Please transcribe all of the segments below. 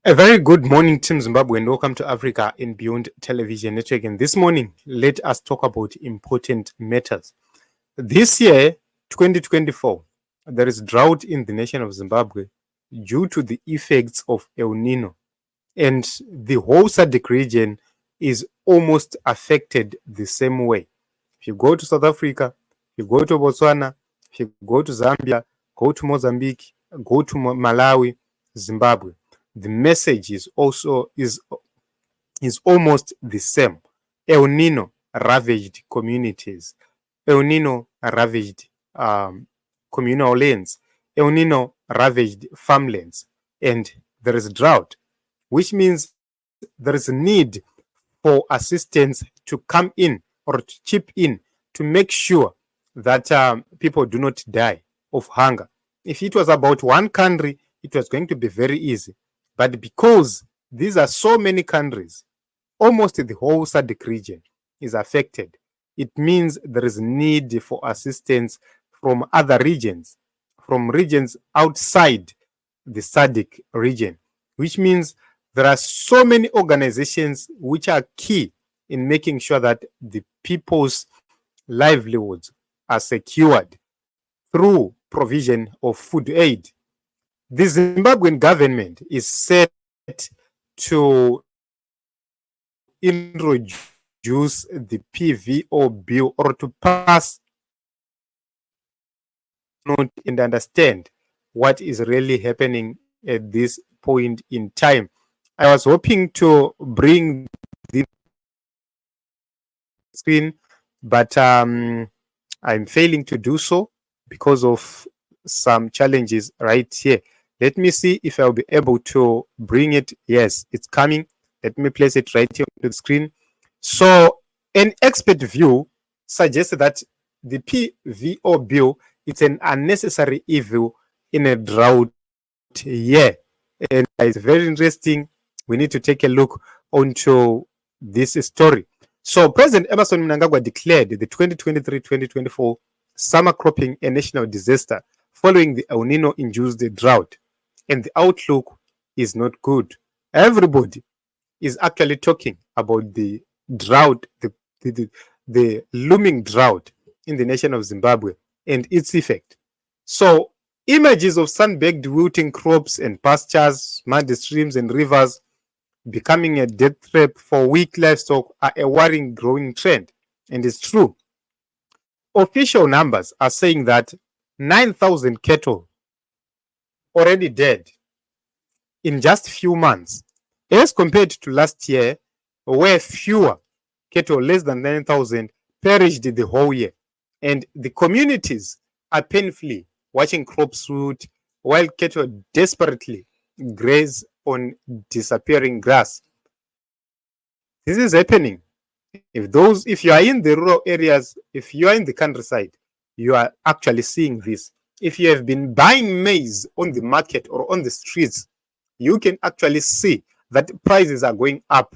A very good morning, Team Zimbabwe, and welcome to Africa and Beyond Television Network. And this morning, let us talk about important matters. This year, 2024, there is drought in the nation of Zimbabwe due to the effects of El Nino. And the whole SADC region is almost affected the same way. If you go to South Africa, if you go to Botswana, if you go to Zambia, go to Mozambique, go to Malawi, Zimbabwe, the message is also is almost the same. El Nino ravaged communities. El Nino ravaged communal lands. El Nino ravaged farmlands. And there is drought, which means there is a need for assistance to come in or to chip in to make sure that people do not die of hunger. If it was about one country, it was going to be very easy. But because these are so many countries, almost the whole SADC region is affected. It means there is need for assistance from other regions, from regions outside the SADC region, which means there are so many organizations which are key in making sure that the people's livelihoods are secured through provision of food aid. The Zimbabwean government is set to introduce the PVO bill or to pass and understand what is really happening at this point in time. I was hoping to bring the screen, but I'm failing to do so because of some challenges right here. Let me see if I'll be able to bring it. Yes, it's coming. Let me place it right here on the screen. So an expert view suggests that the PVO bill is an unnecessary evil in a drought year. And it's very interesting. We need to take a look onto this story. So President Emerson Mnangagwa declared the 2023-2024 summer cropping a national disaster following the El Nino-induced drought. And the outlook is not good. Everybody is actually talking about the drought, the looming drought in the nation of Zimbabwe and its effect. So images of sun-baked wilting crops and pastures, muddy streams and rivers becoming a death trap for weak livestock are a worrying growing trend. And it's true. Official numbers are saying that 9,000 cattle already dead in just few months, as compared to last year, where fewer cattle, less than 9,000, perished the whole year. And the communities are painfully watching crops root while cattle desperately graze on disappearing grass. This is happening. If you are in the rural areas, if you are in the countryside, you are actually seeing this. If you have been buying maize on the market or on the streets, you can actually see that prices are going up.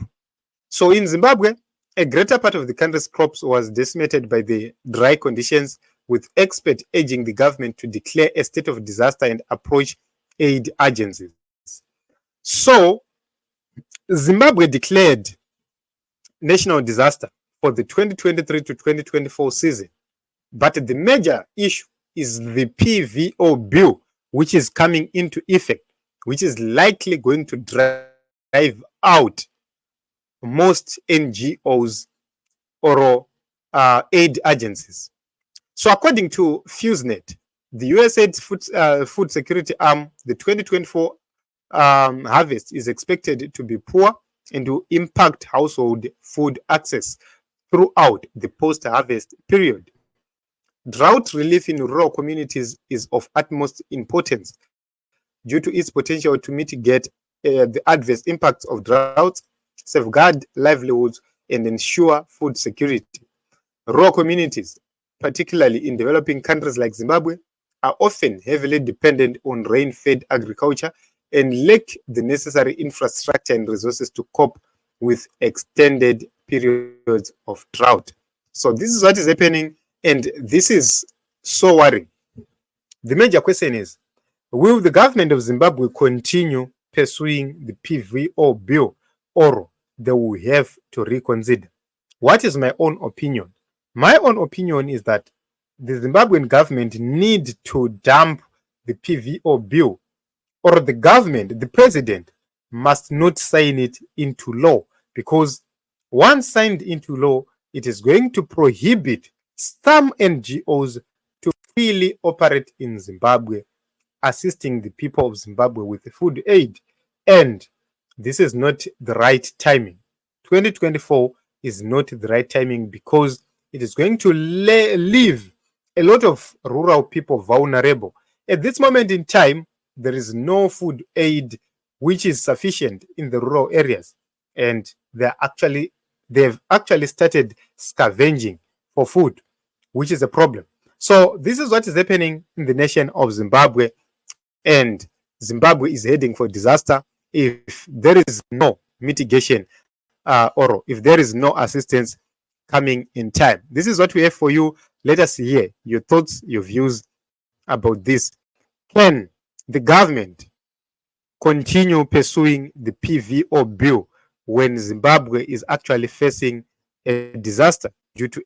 So in Zimbabwe, a greater part of the country's crops was decimated by the dry conditions, with experts urging the government to declare a state of disaster and approach aid agencies. So Zimbabwe declared national disaster for the 2023 to 2024 season. But the major issue is the PVO bill, which is coming into effect, which is likely going to drive out most NGOs or aid agencies. So according to FuseNet, the USAID food security arm, the 2024 harvest is expected to be poor and to impact household food access throughout the post-harvest period. Drought relief in rural communities is of utmost importance due to its potential to mitigate the adverse impacts of droughts, safeguard livelihoods, and ensure food security. Rural communities, particularly in developing countries like Zimbabwe, are often heavily dependent on rain-fed agriculture and lack the necessary infrastructure and resources to cope with extended periods of drought. So this is what is happening, and this is so worrying. The major question is, will the government of Zimbabwe continue pursuing the PVO bill, or they will have to reconsider. What is my own opinion? My own opinion is that the Zimbabwean government need to dump the PVO bill, or the government, the president, must not sign it into law, because once signed into law, it is going to prohibit some NGOs to freely operate in Zimbabwe, assisting the people of Zimbabwe with food aid. And this is not the right timing. 2024 is not the right timing, because it is going to leave a lot of rural people vulnerable. At this moment in time, there is no food aid which is sufficient in the rural areas, and they've actually started scavenging for food, which is a problem. So this is what is happening in the nation of Zimbabwe, and Zimbabwe is heading for disaster if there is no mitigation, or if there is no assistance coming in time. This is what we have for you. Let us hear your thoughts, your views about this. Can the government continue pursuing the PVO bill when Zimbabwe is actually facing a disaster due to